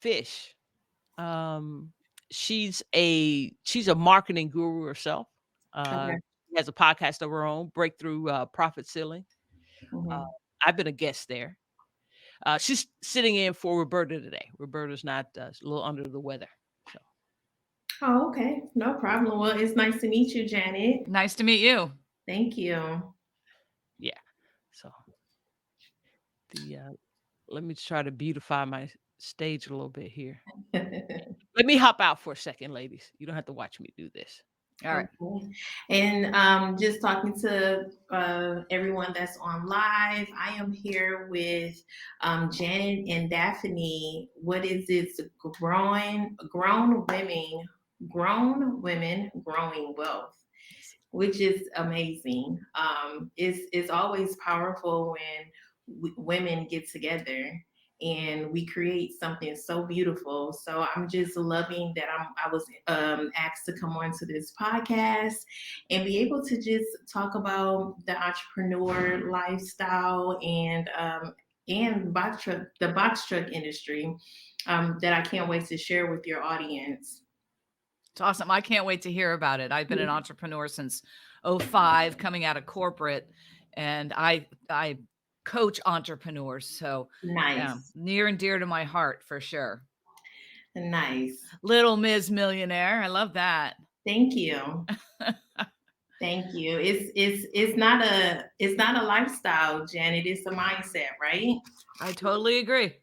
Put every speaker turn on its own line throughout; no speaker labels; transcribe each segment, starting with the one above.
Fish. Um, she's a marketing guru herself.
Okay.
She has a podcast of her own, Breakthrough Profit Ceiling. Uh,
Mhm.
I've been a guest there. She's sitting in for Roberta today. Roberta's not a little under the weather. So
Oh, okay. No problem. Well, it's nice to meet you, Janet.
Nice to meet you.
Thank you.
yeah. So the let me try to beautify my stage a little bit here. Let me hop out for a second, ladies. You don't have to watch me do this.
All right.
Okay. And just talking to everyone that's on live, I am here with Janet and Daphne. What is this? Grown women growing wealth, which is amazing. It's always powerful when women get together and we create something so beautiful. So I'm just loving that I was asked to come on to this podcast and be able to just talk about the entrepreneur lifestyle and the box truck industry that I can't wait to share with your audience.
It's awesome. I can't wait to hear about it. I've been an entrepreneur since '05, coming out of corporate, and I coach entrepreneurs. So yeah,
Nice.
near and dear to my heart for sure.
Nice.
Little Ms. Millionaire. I love that.
Thank you. Thank you. It's not a lifestyle, Janet. It's a mindset, right?
I totally agree.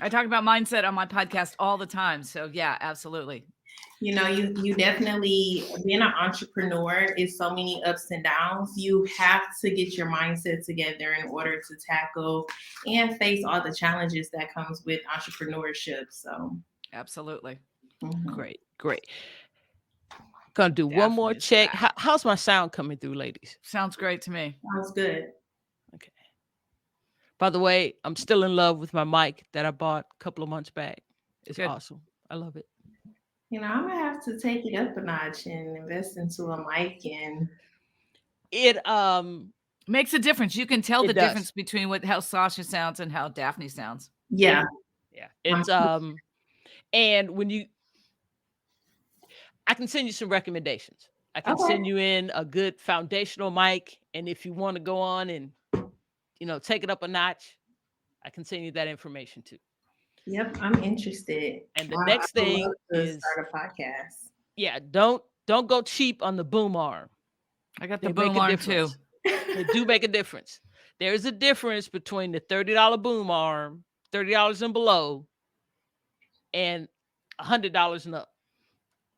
I talk about mindset on my podcast all the time. So yeah, absolutely.
You know, you definitely being an entrepreneur is so many ups and downs. You have to get your mindset together in order to tackle and face all the challenges that comes with entrepreneurship. So
Absolutely.
Great, great. Gonna do one more
Daphne's
check.
back.
How's my sound coming through, ladies?
Sounds great to me.
sounds good.
Okay. By the way, I'm still in love with my mic that I bought a couple of months back. It's
Good.
awesome. I love it.
You know, I'm gonna have to take it up a notch and invest into a mic and
It
Makes a difference. You can tell
It
the
does.
difference between how Sausha sounds and how Daphne sounds.
yeah.
yeah. It's and when you I can send you some recommendations. I can
Okay.
send you in a good foundational mic, and if you want to go on and take it up a notch, I can send you that information too.
Yep, I'm interested.
And the
I
next
would love
thing
to
is,
start a podcast.
yeah, don't go cheap on the boom arm.
I got
They
the
make
boom
a
arm too.
difference. They do make a difference. There's a difference between the $30 boom arm, $30 and below, and $100 and up.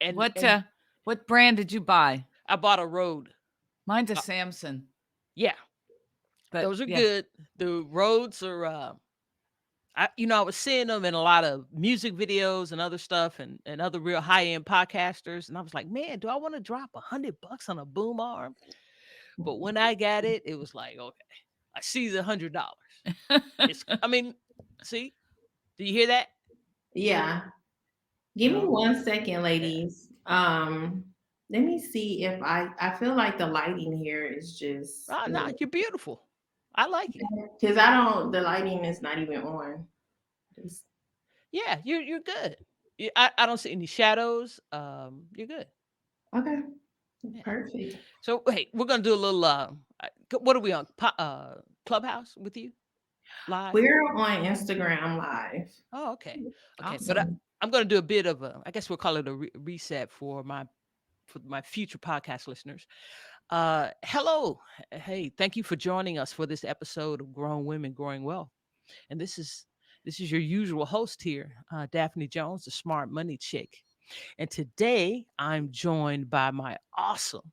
And
What brand did you buy?
I bought a Rode.
Mine's a Samson.
Yeah,
But
those are
yeah,
good. The Rodes are. I was seeing them in a lot of music videos and other stuff, and other real high end podcasters, and I was like, man, do I want to drop $100 on a boom arm? But when I got it, it was like, okay, I see the $100. See, do you hear that?
Yeah. Give me
No.
1 second, ladies. Let me see if I feel like the lighting here is just
Oh, no, you're beautiful. I like it.
because the lighting is not even on. Just,
Yeah, you're good. I don't see any shadows. You're good.
okay.
Yeah.
Perfect.
So hey, we're gonna do a little. What are we on? Clubhouse with you live?
We're on Instagram live.
Oh, okay, okay. But
awesome.
I'm gonna do a bit of a. I guess we'll call it a reset for my future podcast listeners. Hello, hey, thank you for joining us for this episode of Grown Women Growing Wealth, and this is your usual host here, Daphne Jones, the smart money chick. And today I'm joined by my awesome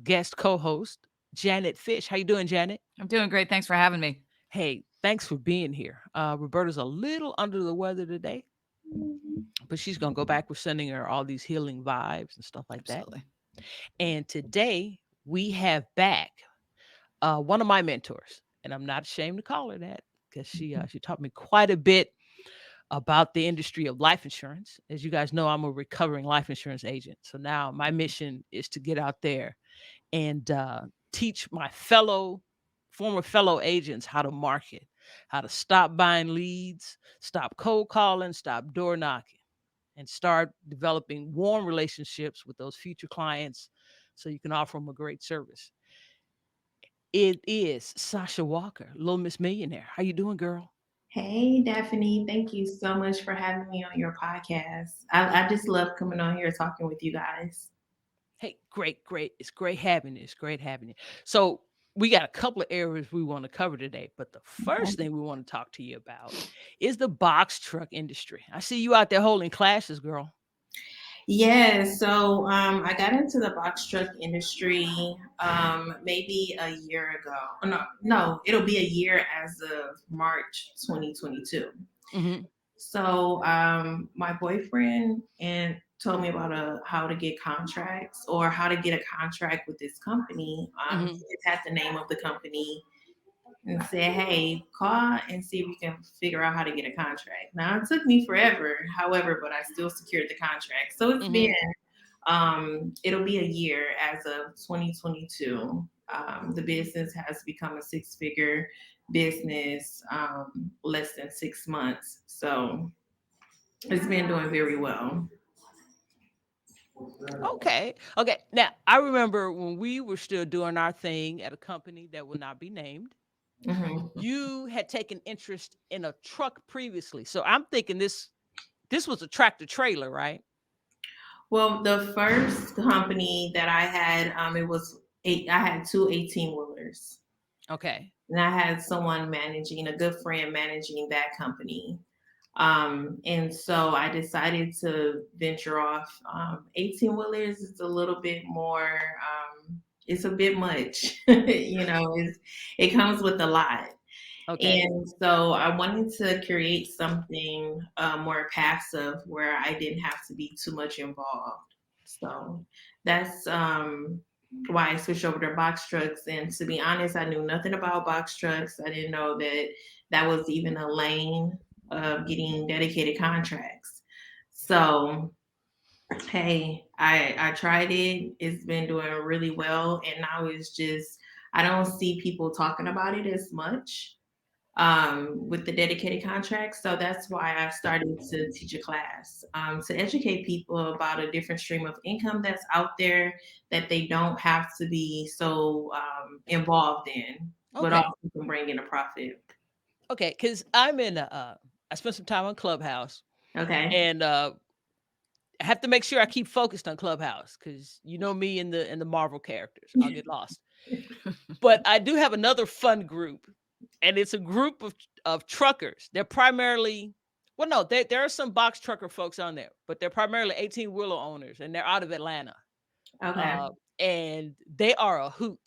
guest co-host, Janet Fish. How you doing, Janet?
I'm doing great. Thanks for having me.
Hey, thanks for being here. Roberta's a little under the weather today, but she's gonna go back. We're sending her all these healing vibes and stuff like that.
Absolutely.
And today we have back one of my mentors, and I'm not ashamed to call her that because she taught me quite a bit about the industry of life insurance. As you guys know, I'm a recovering life insurance agent. So now my mission is to get out there and teach my former fellow agents how to market, how to stop buying leads, stop cold calling, stop door knocking, and start developing warm relationships with those future clients so you can offer them a great service. It is Sasha Walker, Little Miss Millionaire. How you doing, girl?
Hey, Daphne, thank you so much for having me on your podcast. I just love coming on here talking with you guys.
Hey, great, great. It's great having you. It's great having you. So we got a couple of areas we want to cover today, but the first thing we want to talk to you about is the box truck industry. I see you out there holding classes, girl.
Yeah, so I got into the box truck industry maybe a year ago. Oh, no, it'll be a year as of March 2022.
Mm-hmm.
So my boyfriend and told me about how to get contracts or how to get a contract with this company.
Mm-hmm.
He just had the name of the company and said, "Hey, call and see if we can figure out how to get a contract." Now it took me forever, however, but I still secured the contract. So it's
Mm-hmm.
been it'll be a year as of 2022. The business has become a six-figure business less than 6 months. So it's been doing very well.
Okay. Okay. Now I remember when we were still doing our thing at a company that will not be named.
Mhm.
You had taken interest in a truck previously, so I'm thinking this was a tractor trailer, right?
Well, the first company that I had, it was eight. I had two 18 wheelers,
Okay.
and I had someone managing, a good friend managing that company. And so I decided to venture off. 18 wheelers is a little bit more, it's a bit much, it comes with a lot.
Okay.
And so I wanted to create something more passive where I didn't have to be too much involved. So that's why I switched over to box trucks. And to be honest, I knew nothing about box trucks. I didn't know that that was even a lane of getting dedicated contracts. So hey, I tried it. It's been doing really well, and now it's just I don't see people talking about it as much with the dedicated contracts. So that's why I started to teach a class to educate people about a different stream of income that's out there that they don't have to be so involved in, but
Okay.
also can bring in a profit.
Okay. Because I'm in I spent some time on Clubhouse,
Okay.
and I have to make sure I keep focused on Clubhouse because you know me and the Marvel characters. I'll get lost. But I do have another fun group, and it's a group of truckers. They're primarily well, no, there are some box trucker folks on there, but they're primarily 18 wheeler owners, and they're out of Atlanta.
Okay.
Uh, and they are a hoot.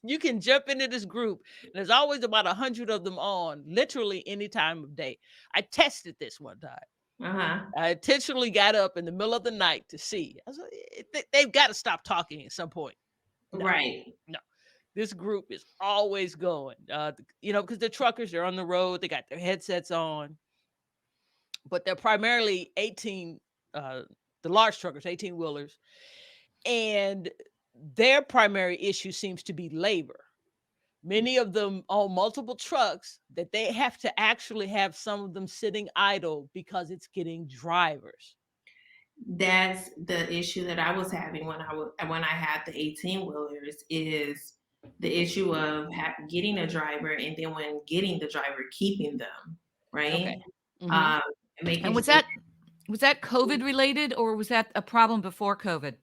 You can jump into this group, and there's always about 100 of them on, literally any time of day. I tested this one time.
Uh-huh.
I intentionally got up in the middle of the night to see. I was like, they've got to stop talking at some point. No,
Right.
no. This group is always going. Because they're truckers, they're on the road, they got their headsets on, but they're primarily 18, uh, the large truckers, 18 wheelers, and their primary issue seems to be labor. Many of them own multiple trucks that they have to actually have some of them sitting idle because it's getting drivers.
That's the issue that I was having when I had the 18 wheelers is the issue of getting a driver and then when getting the driver keeping them, right?
Okay. Hmm.
Um, making
And
sure.
was that COVID related or was that a problem before COVID?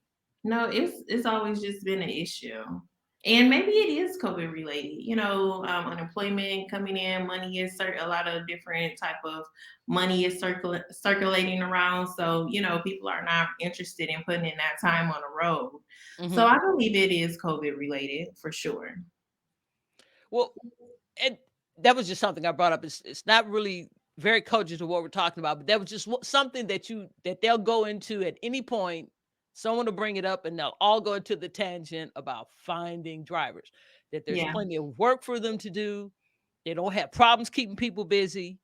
No, it's always just been an issue. And maybe it is COVID related. Unemployment coming in, money is a lot of different type of money is circulating around. So people are not interested in putting in that time on the road. So
Hmm.
I believe it is COVID related for sure.
Well, and that was just something I brought up. It's not really very cogent to what we're talking about, but that was just something that they'll go into at any point. Someone will bring it up, and they'll all go into the tangent about finding drivers. That there's
Yeah,
plenty of work for them to do. They don't have problems keeping people busy.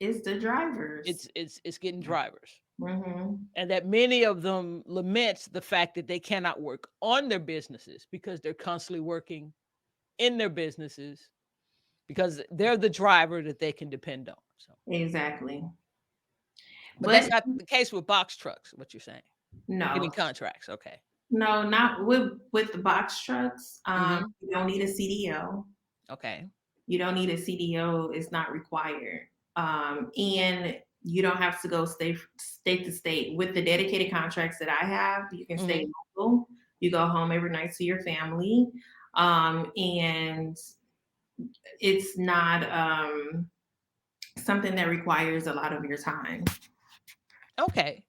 it's the drivers.
It's getting drivers,
Hmm.
and that many of them lament the fact that they cannot work on their businesses because they're constantly working in their businesses because they're the driver that they can depend on. So,
Exactly.
but that's
But
not the case with box trucks. What you're saying?
no,
Getting contracts. Okay.
no, not with the box trucks.
Mm-hmm.
You don't need a CDO.
Okay.
You don't need a CDO. It's not required. And you don't have to go state to state. With the dedicated contracts that I have, you can stay
Mm-hmm.
local. You go home every night to your family. And it's not something that requires a lot of your time.
Okay.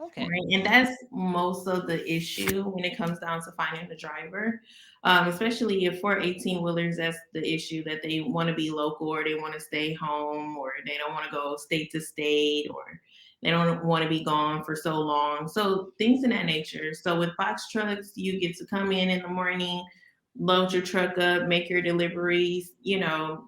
Okay.
Right. And that's most of the issue when it comes down to finding a driver. Especially if for 18 wheelers, that's the issue, that they want to be local, or they want to stay home, or they don't want to go state to state, or they don't want to be gone for so long. So things in that nature. So with box trucks, you get to come in the morning, load your truck up, make your deliveries,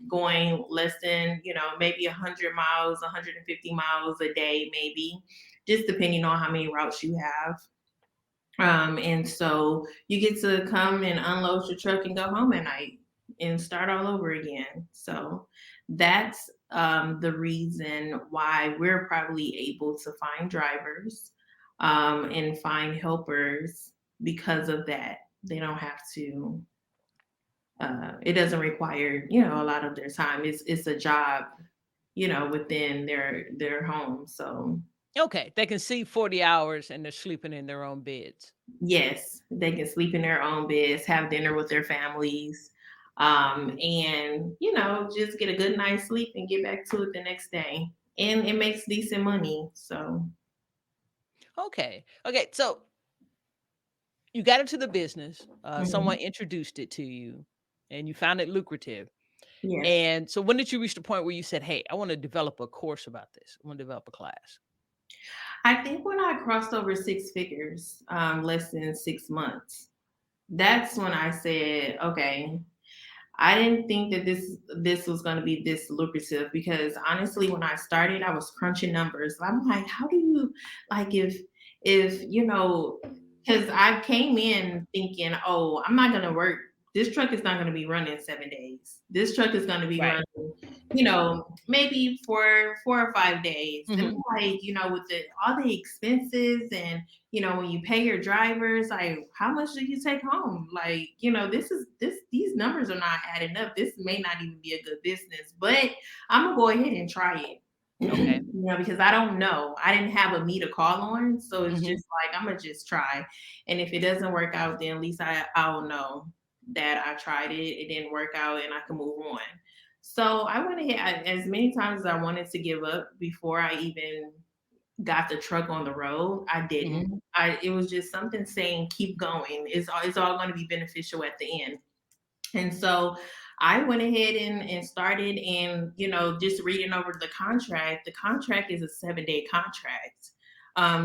going less than, maybe 100 miles, 150 miles a day, maybe, just depending on how many routes you have. And so you get to come and unload your truck and go home at night and start all over again. So that's the reason why we're probably able to find drivers and find helpers, because of that. They don't have to. It doesn't require, a lot of their time. It's a job, within their home. So
Okay. They can see 40 hours and they're sleeping in their own beds.
yes, they can sleep in their own beds, have dinner with their families, and just get a good night's sleep and get back to it the next day. And it makes decent money. So
Okay. Okay. So you got into the business. Someone
mhm,
introduced it to you, and you found it lucrative.
yes.
And so, when did you reach the point where you said, "Hey, I want to develop a course about this. I want to develop a class"?
I think when I crossed over six figures, less than 6 months, that's when I said, okay, I didn't think that this was going to be this lucrative, because honestly, when I started, I was crunching numbers. I'm like, how do you, like, if because I came in thinking, oh, I'm not going to work. This truck is not going to be running 7 days. This truck is going to be
Right.
running, maybe for 4 or 5 days. And
Hmm.
I'm like, with all the expenses, and when you pay your drivers, like, how much do you take home? Like, these numbers are not adding up. This may not even be a good business, but I'm gonna go ahead and try it.
Okay.
Because I don't know. I didn't have a me to call on. So it's
Hmm.
just like, I'm gonna just try. And if it doesn't work out, then at least I'll know that I tried it. It didn't work out and I can move on. So I went ahead, as many times as I wanted to give up before I even got the truck on the road. I
Hmm.
didn't. It was just something saying keep going. It's all going to be beneficial at the end. And so I went ahead and started, and just reading over the contract. The contract is a 7-day contract.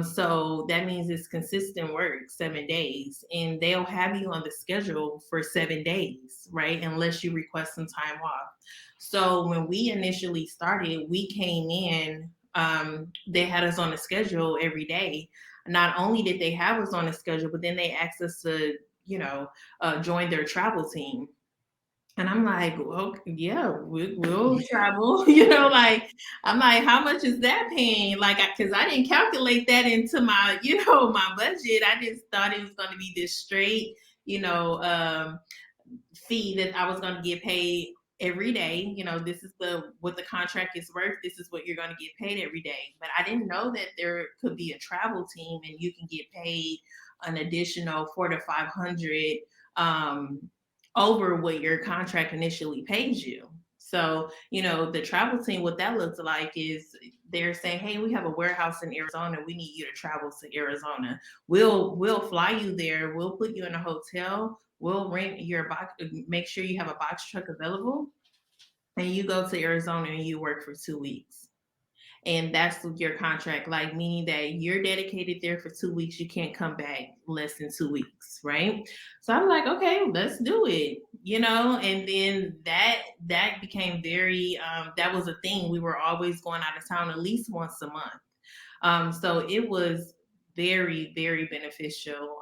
So that means it's consistent work, 7 days, and they'll have you on the schedule for 7 days, right? Unless you request some time off. So when we initially started, we came in, they had us on a schedule every day. Not only did they have us on a schedule, but then they asked us to, join their travel team. And I'm like, well, yeah, we'll travel, like, I'm like, how much is that paying? Like, because I didn't calculate that into my, my budget. I just thought it was going to be this straight, you know, um, fee that I was going to get paid every day. This is what the contract is worth. This is what you're going to get paid every day. But I didn't know that there could be a travel team and you can get paid an additional 400 to 500 um, over what your contract initially pays you. So, the travel team, what that looks like is they're saying, hey, we have a warehouse in Arizona. We need you to travel to Arizona. We'll fly you there. We'll put you in a hotel. We'll rent your box, make sure you have a box truck available, and you go to Arizona and you work for 2 weeks. And that's your contract, like, meaning that you're dedicated there for 2 weeks. You can't come back less than 2 weeks, right? So I'm like, okay, let's do it, And then that became very that was a thing. We were always going out of town at least once a month. So it was very, very beneficial.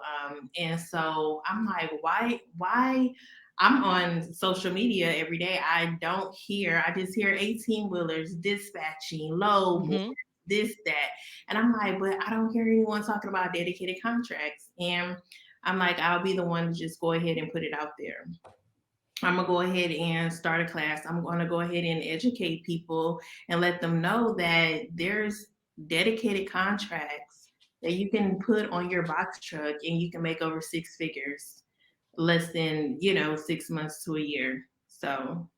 And so I'm like, why? I'm on social media every day. I just hear 18 wheelers dispatching, low board,
Hmm.
this, that. And I'm like, but I don't hear anyone talking about dedicated contracts. And I'm like, I'll be the one to just go ahead and put it out there. I'm gonna go ahead and start a class. I'm gonna go ahead and educate people and let them know that there's dedicated contracts that you can put on your box truck and you can make over six figures less than 6 months to a year. So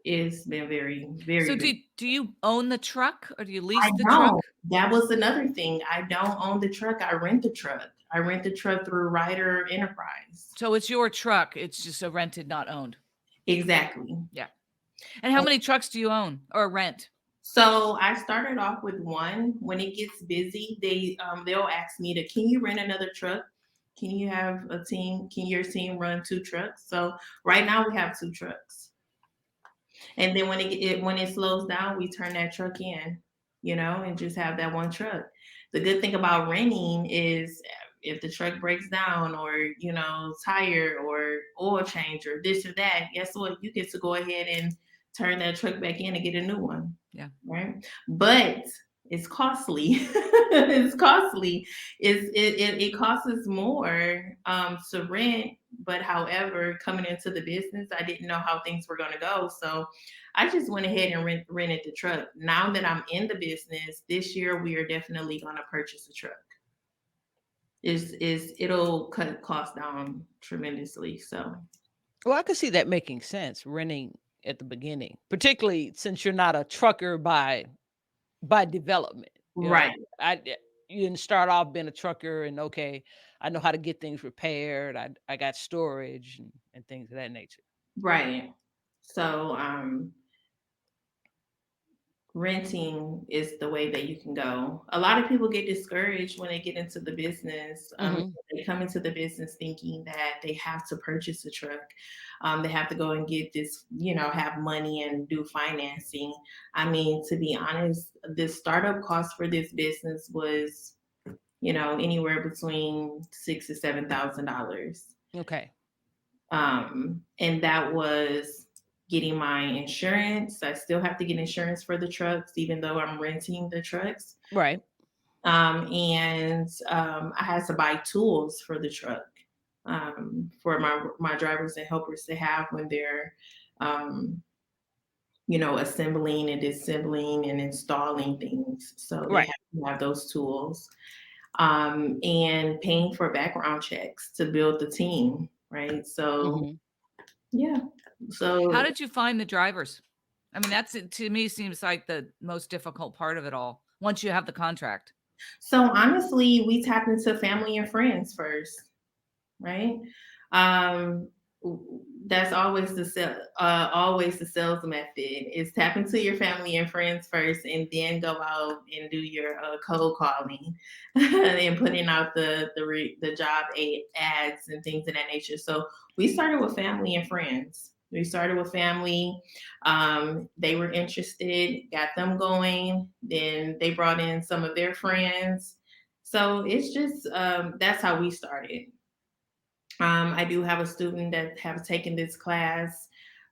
it's been very,
So
very.
do you own the truck or do you
I
lease the truck?
don't. That was another thing. I don't own the truck. I rent the truck. I rent the truck through Ryder Enterprise.
So it's your truck. It's just a rented, not owned.
Exactly.
Yeah. And how many trucks do you own or rent?
So I started off with one. When it gets busy, they'll ask me to, can you rent another truck? Can you have a team? Can your team run two trucks? So right now we have two trucks. And then when it slows down, we turn that truck in, and just have that one truck. The good thing about renting is if the truck breaks down or tire or oil change or this or that, guess what? You get to go ahead and turn that truck back in and get a new one.
Yeah.
Right. But it's costly. It's costly. It costs us more to rent. But however, coming into the business, I didn't know how things were going to go. So I just went ahead and rented the truck. Now that I'm in the business, this year we are definitely going to purchase a truck. It'll cut costs down tremendously. So
Well, I could see that making sense, renting at the beginning, particularly since you're not a trucker by development. You know,
right,
you didn't start off being a trucker and okay, I know how to get things repaired. I got storage and things of that nature.
right. So renting is the way that you can go. A lot of people get discouraged when they get into the business.
Hmm.
They come into the business thinking that they have to purchase a truck. They have to go and get this, have money and do financing. I mean, to be honest, the startup cost for this business was, anywhere between $6,000 to $7,000.
Okay.
And that was getting my insurance. I still have to get insurance for the trucks, even though I'm renting the trucks.
Right.
And I had to buy tools for the truck for my drivers and helpers to have when they're, um, assembling and disassembling and installing things. So they
Right.
have to have those tools. And paying for background checks to build the team, right? So
Hmm.
yeah.
How
So
did you find the drivers? I mean, that's to me seems like the most difficult part of it all. Once you have the contract.
honestly, we tapped into family and friends first, right? Um, that's always the sales method is tap into your family and friends first, and then go out and do your cold calling and putting out the job ads and things of that nature. So we started with family and friends. We started with family. They were interested, got them going. Then they brought in some of their friends. So it's just that's how we started. I do have a student that have taken this class.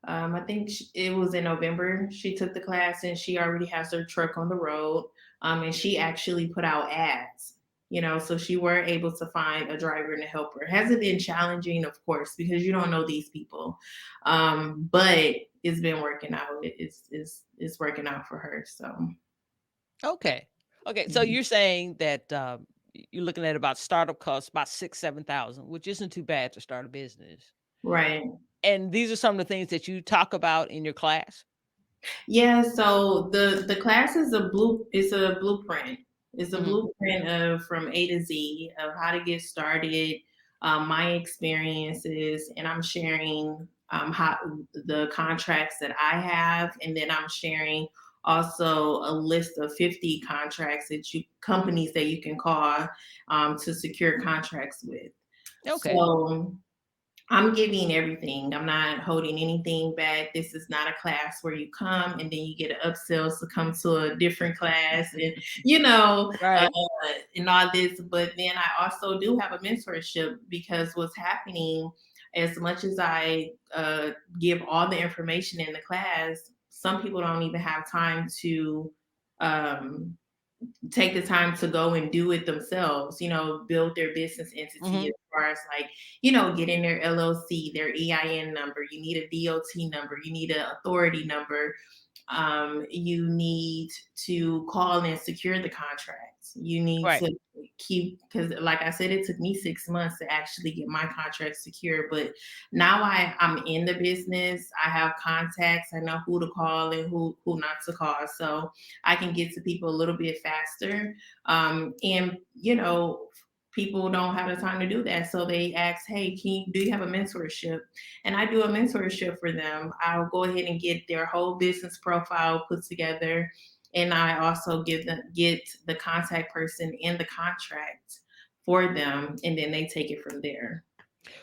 I think it was in November. She took the class and she already has her truck on the road. And she actually put out ads, so she were able to find a driver and a helper. Has it been challenging? Of course, because you don't know these people. But it's been working out. It's working out for her. So
Okay. Okay. So
mhm.
you're saying that you're looking at about startup costs about 6, 7 thousand, which isn't too bad to start a business.
Right.
And these are some of the things that you talk about in your class.
Yeah, so the class is a blueprint. It's a
Hmm.
blueprint of from A to Z of how to get started, my experiences, and I'm sharing how the contracts that I have, and then I'm sharing also a list of 50 contracts that you companies that you can call to secure contracts with.
Okay.
So I'm giving everything. I'm not holding anything back. This is not a class where you come and then you get an upsells to come to a different class and
Right.
and all this. But then I also do have a mentorship because what's happening as much as I give all the information in the class, some people don't even have time to um, take the time to go and do it themselves, build their business entity
Hmm.
as far as like, getting their LLC, their EIN number. You need a DOT number, you need an authority number, you need to call and secure the contracts. You need
Right.
to keep, because like I said, it took me 6 months to actually get my contract secure. But now I'm in the business. I have contacts. I know who to call and who not to call. So I can get to people a little bit faster. And people don't have the time to do that. So they ask, hey, do you have a mentorship? And I do a mentorship for them. I'll go ahead and get their whole business profile put together. And I also get the contact person and the contract for them. And then they take it from there.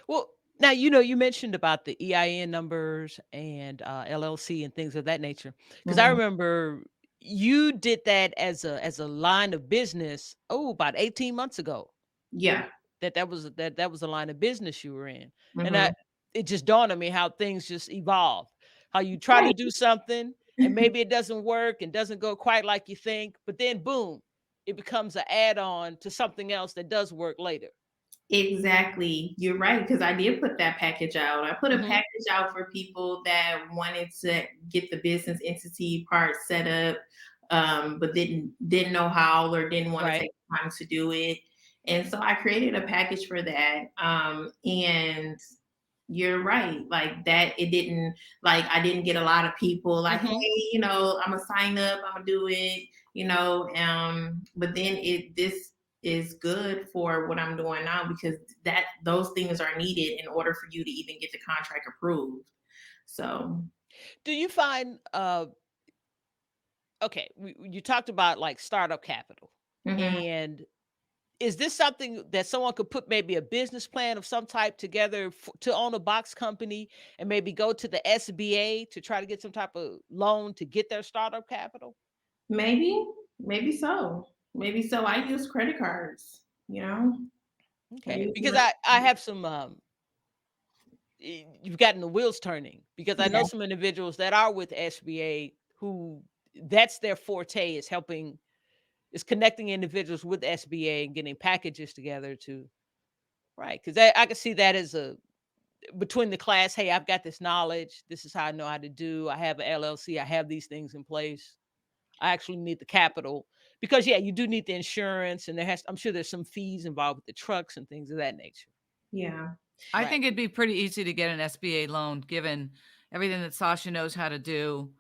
Well, now you mentioned about the EIN numbers and LLC and things of that nature. Because I
Mhm.
remember you did that as a line of business. Oh, about 18 months ago.
Yeah.
That was a line of business you were in, and
Hmm.
that it just dawned on me how things just evolve. How you try to
Right.
do something and maybe it doesn't work and doesn't go quite like you think, but then boom, it becomes an add-on to something else that does work later.
Exactly. You're right. Because I did put that package out. I put a
Hmm.
package out for people that wanted to get the business entity part set up, but didn't know how or didn't want to
Right.
take the time to do it. And so I created a package for that. And you're right. Like that, it didn't like I didn't get a lot of people like,
Hmm.
hey, I'm gonna sign up, I'm gonna do it, but then this is good for what I'm doing now because that those things are needed in order for you to even get the contract approved. So,
Do you find okay, you talked about like startup capital,
mhm.
and is this something that someone could put maybe a business plan of some type together to own a box company and maybe go to the SBA to try to get some type of loan to get their startup capital?
Maybe, maybe so. Maybe so. I use credit cards, I
Okay,
use
because
my
I have some you've gotten the wheels turning because I know
yeah,
some individuals that are with SBA who that's their forte is helping is connecting individuals with SBA and getting packages together to right because I can see that as a between the class, hey, I've got this knowledge. This is how I know how to do. I have an LLC. I have these things in place. I actually need the capital because yeah, you do need the insurance, and I'm sure there's some fees involved with the trucks and things of that nature.
yeah.
I
Right.
think it'd be pretty easy to get an SBA loan given everything that Sasha knows how to do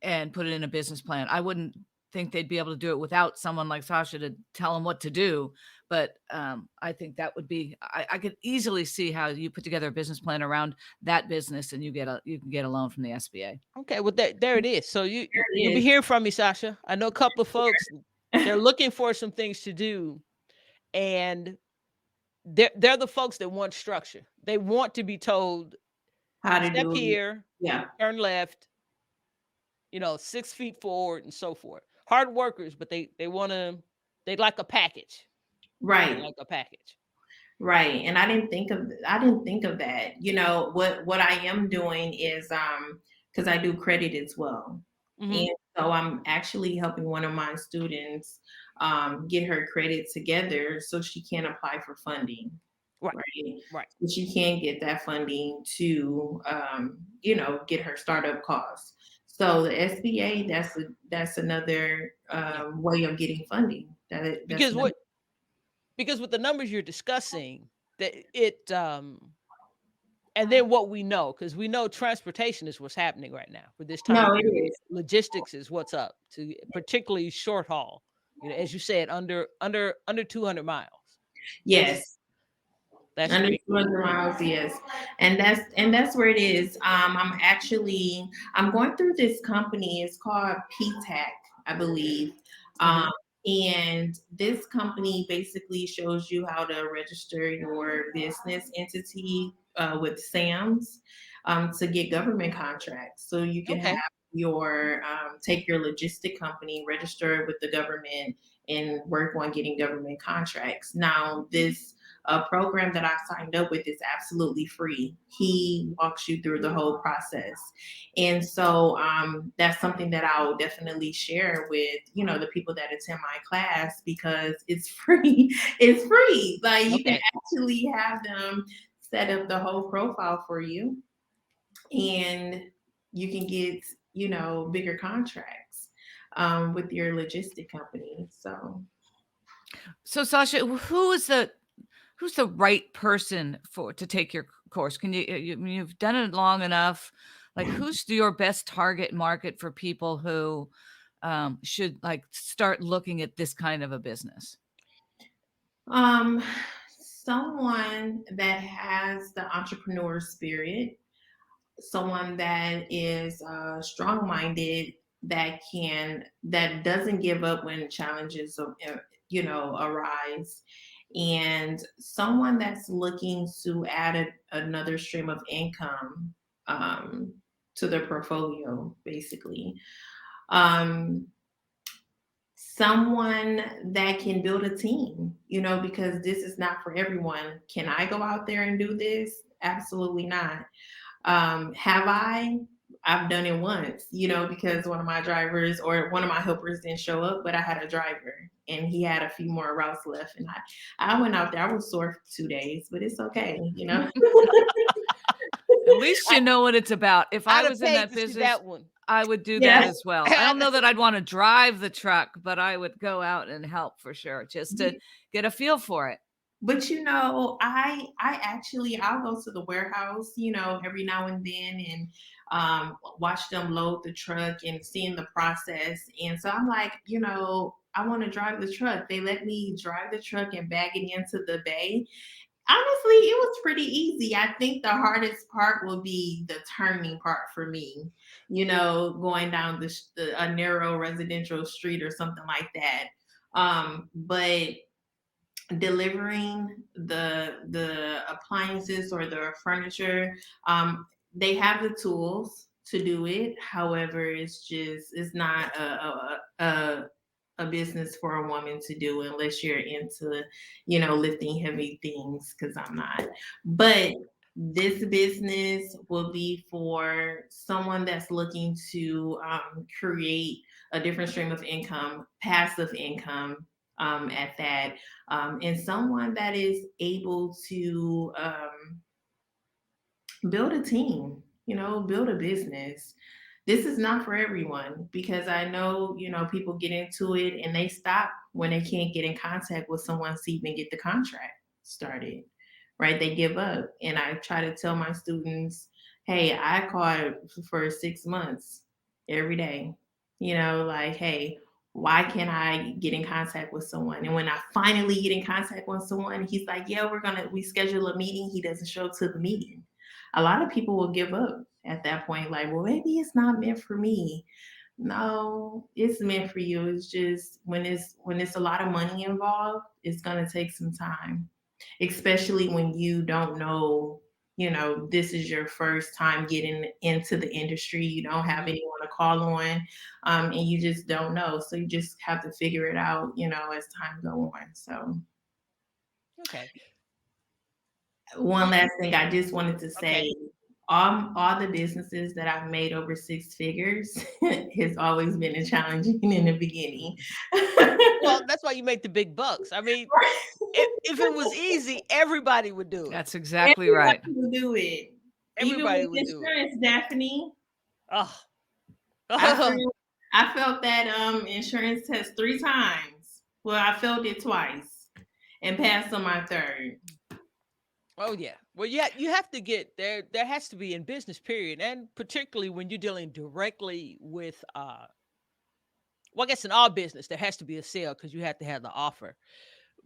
and put it in a business plan. I wouldn't think they'd be able to do it without someone like Sasha to tell them what to do. But I think that would be I could easily see how you put together a business plan around that business and you can get a loan from the SBA.
Okay. Well, there it is. So
There
you'll
it
be
is.
hearing from me, Sasha. I know a couple of folks. They're looking for some things to do, and they're the folks that want structure. They want to be told
How to
step
do it.
here,
Yeah.
turn left, 6 feet forward and so forth. Hard workers, but they want to, they like a package. They
Right.
like a package.
Right. And I didn't think of that. What I am doing is because I do credit as well.
Hmm.
And so I'm actually helping one of my students get her credit together so she can apply for funding.
Right.
Right.
Right.
So she can get that funding to get her startup costs. So the SBA, that's another
Yeah.
way of getting funding. That's
Because
another.
because with the numbers you're discussing, that it and then what we know, because we know transportation is what's happening right now for this time
No, it
period.
is.
Logistics is what's up to particularly short haul. As you said, under 200 miles. That's
Yes.
that's
Under
big.
200 miles, yes. And that's where it is. I'm going through this company. It's called PTAC, I believe. Um,
Hmm.
and this company basically shows you how to register your business entity with SAMS to get government contracts. So you can have
Okay.
your take your logistic company, register it with the government, and work on getting government contracts. Now, this a program that I signed up with is absolutely free. He walks you through the whole process. And so that's something that I'll definitely share with, the people that attend my class because it's free. It's free. Like you can
Okay.
actually have them set up the whole profile for you and you can get, bigger contracts with your logistic company.
So Sasha, who's the right person for to take your course? Can you've done it long enough? Like, who's your best target market for people who should like start looking at this kind of a business?
um, someone that has the entrepreneur spirit, someone that is strong-minded, that doesn't give up when challenges arise, and someone that's looking to add another stream of income um, to their portfolio, basically. um, Someone that can build a team, because this is not for everyone. Can I go out there and do this? Absolutely not. Have I? I've done it once, because one of my drivers or one of my helpers didn't show up, but I had a driver and he had a few more routes left. And I went out there. I was sore for 2 days, but it's okay.
At least
I,
you know what it's about. If I
I'd have
was in
paid
that
to see
business,
that one.
I would do that
yeah.
as well. I don't know that I'd want to drive the truck, but I would go out and help for sure, just to get a feel for it.
But I actually I'll go to the warehouse, every now and then and watch them load the truck and seeing the process. And so I'm like, I want to drive the truck. They let me drive the truck and bag it into the bay. Honestly, it was pretty easy. I think the hardest part will be the turning part for me, going down a narrow residential street or something like that. But delivering the appliances or the furniture, they have the tools to do it. However, it's not a business for a woman to do unless you're into, lifting heavy things, because I'm not. But this business will be for someone that's looking to create a different stream of income, passive income, at that, and someone that is able to build a team, build a business. This is not for everyone because I know, people get into it and they stop when they can't get in contact with someone to even get the contract started, right? They give up. And I try to tell my students, hey, I called for 6 months every day, like, hey, why can't I get in contact with someone? And when I finally get in contact with someone, he's like, yeah, we schedule a meeting. He doesn't show up to the meeting. A lot of people will give up at that point, like, well, maybe it's not meant for me. No, it's meant for you. It's just when it's a lot of money involved, it's gonna take some time, especially when you don't know. This is your first time getting into the industry. You don't have
Mhm.
anyone to call on, and you just don't know. So you just have to figure it out, as time go on. So
Okay.
one
You,
last thing I just wanted to
okay.
say, all the businesses that I've made over six figures has always been a challenging in the beginning.
Well, that's why you make the big bucks. I mean, if it was easy, everybody would do it.
That's exactly
Everybody
right.
will do it. Even
Everybody
with
would do it.
insurance, Daphne,
Oh,
I felt I felt that insurance test 3 times. Well, I failed it twice and passed on my third.
oh yeah. Well, yeah, you have to get there. There has to be in business, period, and particularly when you're dealing directly with, well, I guess in all business there has to be a sale because you have to have the offer.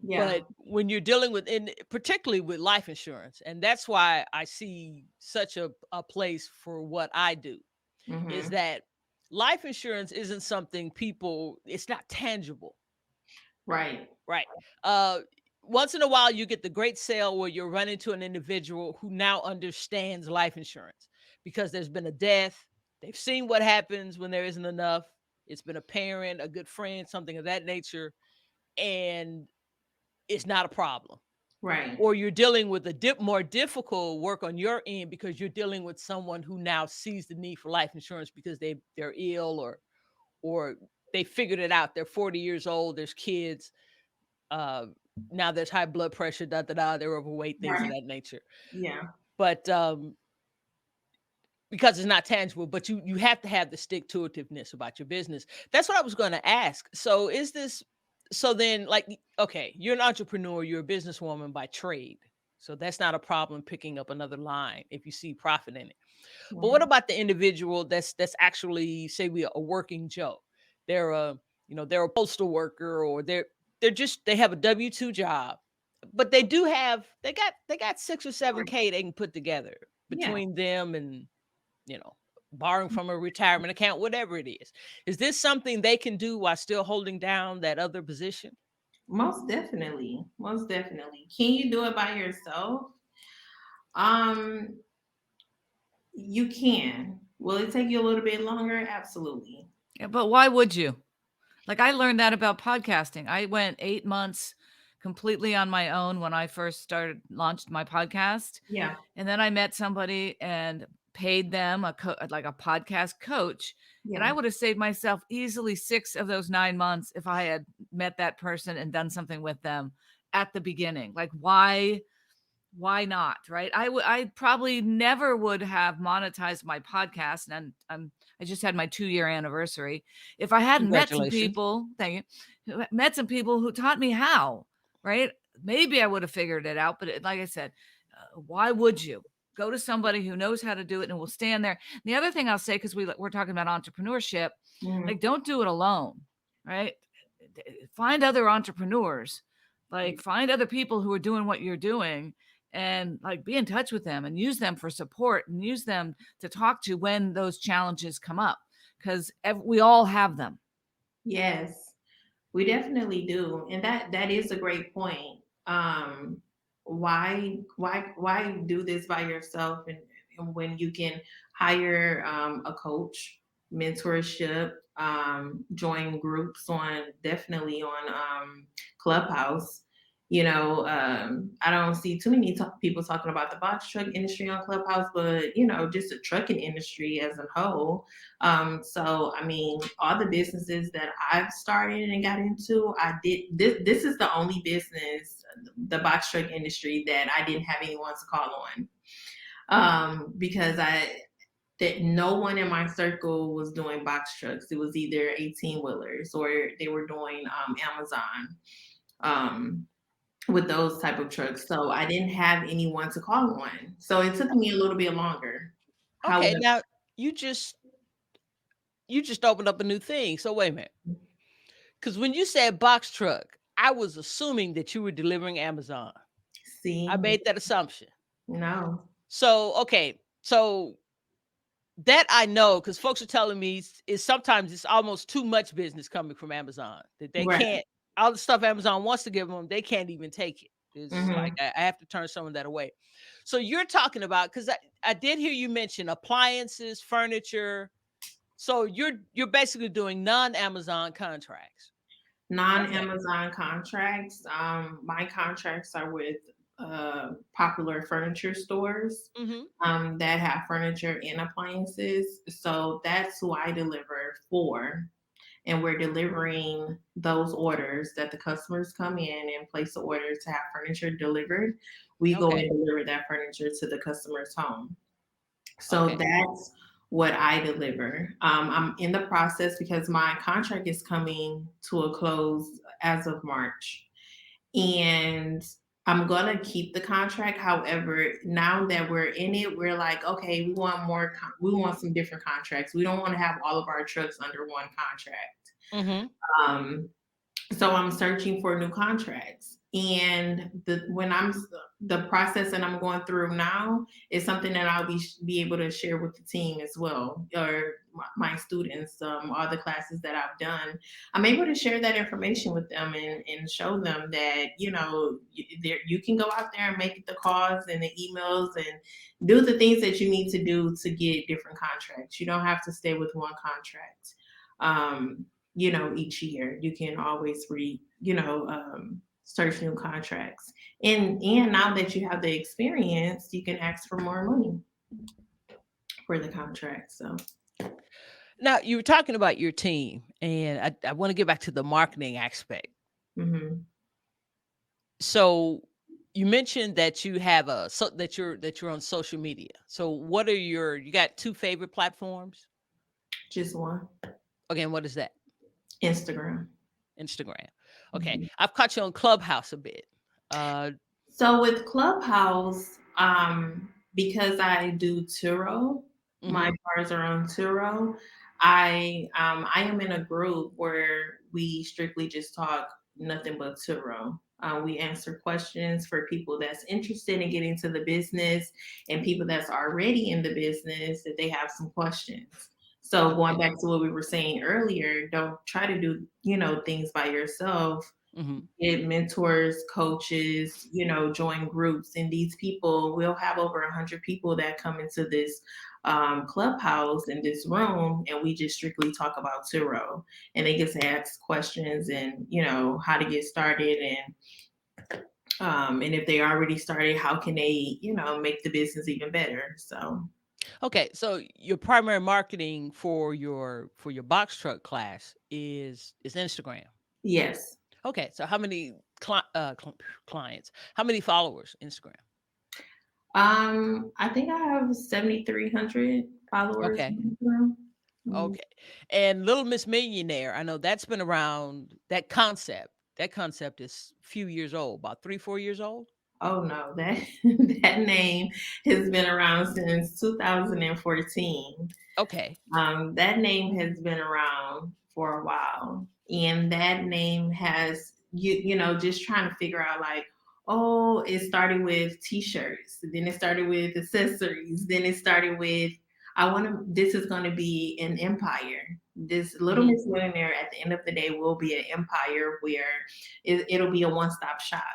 Yeah.
But when you're dealing with, and particularly with life insurance, and that's why I see such a place for what I do, is
Hmm.
that life insurance isn't something people, it's not tangible,
Right.
right? Uh, Once in a while, you get the great sale where you're running to an individual who now understands life insurance because there's been a death. They've seen what happens when there isn't enough. It's been a parent, a good friend, something of that nature, and it's not a problem.
Right.
or you're dealing with a more difficult work on your end because you're dealing with someone who now sees the need for life insurance because they're ill, or they figured it out. They're 40 years old. There's kids. Uh, Now there's high blood pressure. Da da da. They're overweight. Things of
Right.
that nature.
Yeah.
But because it's not tangible, but you have to have the stick to itiveness about your business. That's what I was going to ask. So is this so then like okay, you're an entrepreneur, you're a businesswoman by trade. So that's not a problem picking up another line if you see profit in it. But what
Right.
about the individual that's actually say we a working Joe? They're a they're a postal worker, or they have a W-2 job, but they got 6 or 7K they can put together
Yeah.
between them and you know, borrowing from a retirement account, whatever it is. Is this something they can do while still holding down that other position?
Most definitely. Most definitely. Can you do it by yourself? Um, you can. Will it take you a little bit longer? Absolutely.
Yeah, but why would you? Like, I learned that about podcasting. I went 8 months completely on my own when I first launched my podcast,
Yeah.
and then I met somebody and paid them like a podcast coach, and I
Yeah.
would have saved myself easily 6 of those 9 months if I had met that person and done something with them at the beginning. Like, why not, right? I probably never would have monetized my podcast, and I just had my 2-year anniversary, if I hadn't met some
Congratulations.
people, thank you, met some people who taught me how, right? Maybe I would have figured it out, but like I said, why would you? Go to somebody who knows how to do it and will stand there. And the other thing I'll say, because we're talking about entrepreneurship, like,
Mhm.
don't do it alone, right? Find other entrepreneurs, like find other people who are doing what you're doing, and like be in touch with them and use them for support and use them to talk to when those challenges come up, because we all have them.
Yes. We definitely do, and that is a great point. Why do this by yourself, and when you can hire a coach, mentorship, join groups on definitely on Clubhouse. I don't see too many people talking about the box truck industry on Clubhouse, but just the trucking industry as a whole. So I mean, all the businesses that I've started and got into, I did this. This is the only business, the box truck industry, that I didn't have anyone to call on, because I that no one in my circle was doing box trucks. It was either 18 wheelers or they were doing Amazon. Um, with those type of trucks, so I didn't have anyone to call on. So it took me a little bit longer.
Okay,
However,
now you just you just opened up a new thing. So wait a minute. Because when you said box truck, I was assuming that you were delivering Amazon. I
see,
made that assumption.
no,
So okay, so that I know because folks are telling me is sometimes it's almost too much business coming from Amazon that they
right,
can't all the stuff Amazon wants to give them, they can't even take it. It's like
hmm
I have to turn some of that away. So you're talking about because I did hear you mention appliances, furniture. So you're basically doing non-Amazon contracts. Okay.
non-Amazon contracts. My contracts are with popular furniture stores
Mm-hmm.
that have furniture and appliances. So that's who I deliver for. And we're delivering those orders that the customers come in and place the order to have furniture delivered. We go
Okay.
and deliver that furniture to the customer's home. So
Okay.
that's what I deliver. I'm in the process because my contract is coming to a close as of March. And I'm gonna keep the contract. However, now that we're in it, we're like, okay, we want more. We want some different contracts. We don't want to have all of our trucks under one contract.
Mm-hmm.
Um, so I'm searching for new contracts, and the process that I'm going through now is something that I'll be able to share with the team as well, or my students, all the classes that I've done. I'm able to share that information with them and show them that you can go out there and make the calls and the emails and do the things that you need to do to get different contracts. You don't have to stay with one contract. Um, each year. You can always search new contracts. And now that you have the experience, you can ask for more money for the contract. So
Now, you were talking about your team, and I want to get back to the marketing aspect.
mhm.
So you mentioned that you have that you're on social media. So what are you got two favorite platforms?
Just one.
Again, what is that?
Instagram.
Instagram. Okay.
Mhm.
I've caught you on Clubhouse a bit. Uh
So with Clubhouse, because I do Turo, my
mhm.
bars are on Turo. I am in a group where we strictly just talk nothing but Turo. We answer questions for people that's interested in getting to the business and people that's already in the business that they have some questions. So going
Okay.
back to what we were saying earlier, don't try to do, things by yourself.
Mhm.
Get mentors, coaches, join groups. And these people, we'll have over 100 people that come into this clubhouse in this room, and we just strictly talk about Turo. And they get to ask questions and, how to get started. And if they already started, how can they, make the business even better? So,
Okay, so your primary marketing for your box truck class is Instagram.
yes.
Okay, so how many clients? How many followers Instagram?
I think I have 7,300 followers
Okay.
on Instagram. Mhm.
Okay. And Little Miss Millionaire, I know that's been around that concept is a few years old, about 3, 4 years old.
Oh no, that that name has been around since 2014.
Okay.
That name has been around for a while, and that name has just trying to figure out like, oh, it started with T-shirts, then it started with accessories, then it started with I want to. This is going to be an empire. This Little
Mhm.
Miss Millionaire at the end of the day will be an empire where it'll be a one-stop shop.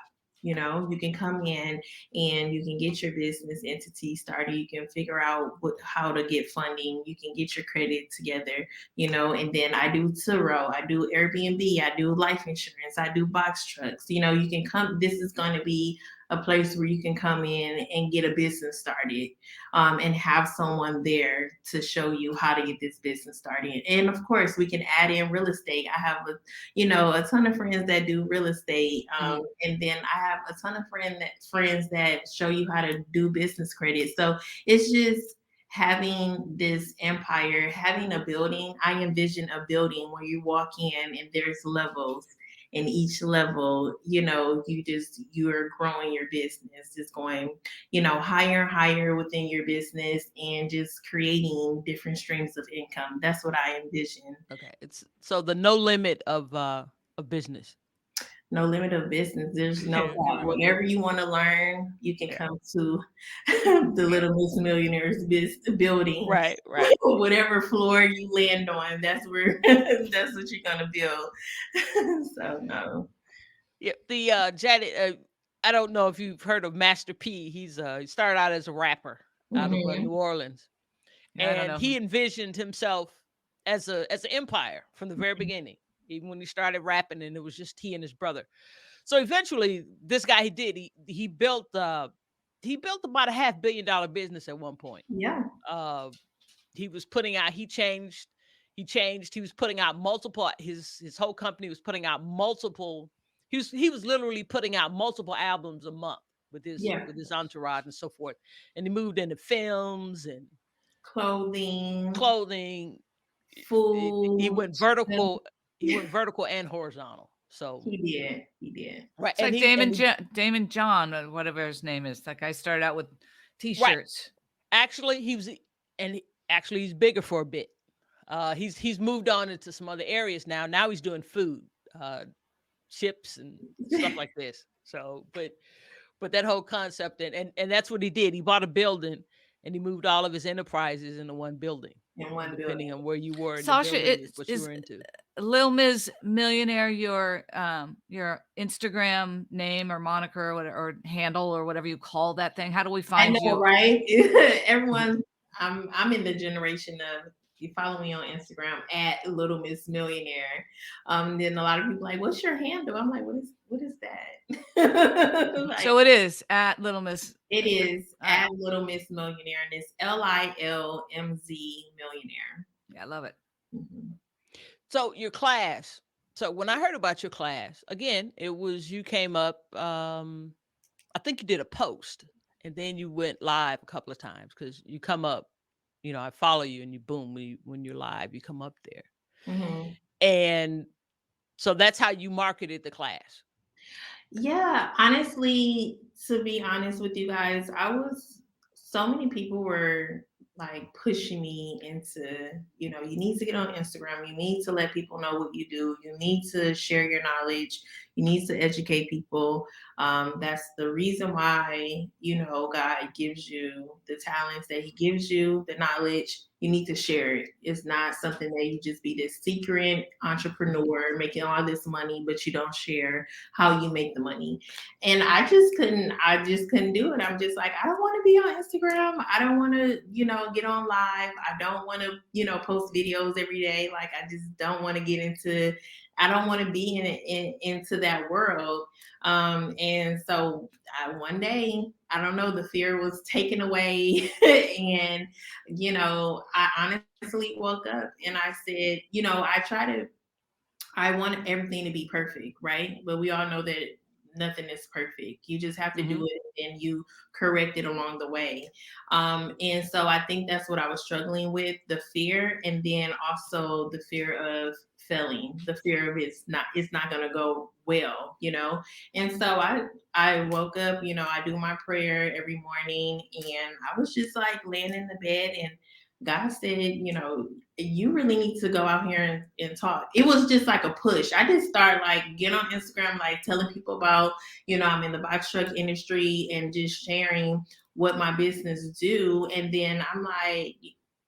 You can come in and you can get your business entity started. You can figure out how to get funding. You can get your credit together, and then I do Turo, I do Airbnb, I do life insurance, I do box trucks. You can come, this is going to be a place where you can come in and get a business started, and have someone there to show you how to get this business started. And of course, we can add in real estate. I have a ton of friends that do real estate,
Mhm.
and then I have a ton of friends that show you how to do business credit. So it's just having this empire, having a building. I envision a building where you walk in and there's levels. And each level, you're growing your business, just going, higher and higher within your business and just creating different streams of income. That's what I envision.
Okay. It's so the no limit of business.
No limit of business. There's no
Yeah,
cap. Whatever you want to learn, you can
yeah.
come to the Little Miss Millionaires building.
Right, right.
Whatever floor you land on, that's where that's what you're gonna build. So no.
Yeah, the Janet. I don't know if you've heard of Master P. He started out as a rapper out of New
Hmm.
Orleans,
Yeah, I don't
and
know.
he envisioned himself as an empire from the very beginning. Even when he started rapping, and it was just he and his brother. So eventually, this guy he built about a $500 million business at one point.
Yeah.
Uh, he was putting out he was putting out multiple his whole company was putting out multiple he was literally putting out multiple albums a month
Yeah.
with his entourage and so forth. And he moved into films and
Clothing,
clothing. He
food.
went vertical. He went vertical and horizontal. So
He did. He did.
right,
It's like Damon John, or whatever his name is. That guy started out with
right.
T-shirts.
Actually, actually he's bigger for a bit. He's moved on into some other areas now. Now he's doing food, uh, chips and stuff like this. So, but that whole concept and that's what he did. He bought a building and he moved all of his enterprises into one building.
In
And
one building.
depending on where you were in the
Sasha,
building is what you
is
were into.
Lil Miz Millionaire your Instagram name or moniker or handle or whatever you call that thing? How do we
I
find
know,
you?
right? Everyone, I'm in the generation of you follow me on Instagram at Little Miss Millionaire. Then a lot of people like, what's your handle? I'm like, what is that? Like,
So it is at Little Miss.
it is
All right.
at Little Miss Millionaire, and it's LILMZ Millionaire.
Yeah, I love it.
Mhm.
So your class. So when I heard about your class, again, it was you came up. I think you did a post, and then you went live a couple of times because you come up. I follow you, and you boom when you're live, you come up there,
Mhm.
and so that's how you marketed the class.
Yeah, honestly, to be honest with you guys, so many people were like pushing me into, you need to get on Instagram. You need to let people know what you do. You need to share your knowledge. You need to educate people. That's the reason why, God gives you the talents that He gives you, the knowledge. You need to share it. It's not something that you just be this secret
Mhm.
entrepreneur making all this money, but you don't share how you make the money. And I just couldn't do it. I'm just like, I don't want to be on Instagram. I don't want to, get on live. I don't want to, post videos every day. Like, I just don't want to get into, I don't want to be into that world. And so one day, I don't know, the fear was taken away. And, I honestly woke up and I said, I want everything to be perfect, right? But we all know that nothing is perfect. You just have to do
Mhm.
it and you correct it along the way. And so I think that's what I was struggling with, the fear, and then also the fear of failing, the fear of it's not gonna go well. And so I woke up, I do my prayer every morning and I was just like laying in the bed and God said, you really need to go out here and talk. It was just like a push. I just started like getting on Instagram, like telling people about, I'm in the box truck industry and just sharing what my business do. And then I'm like,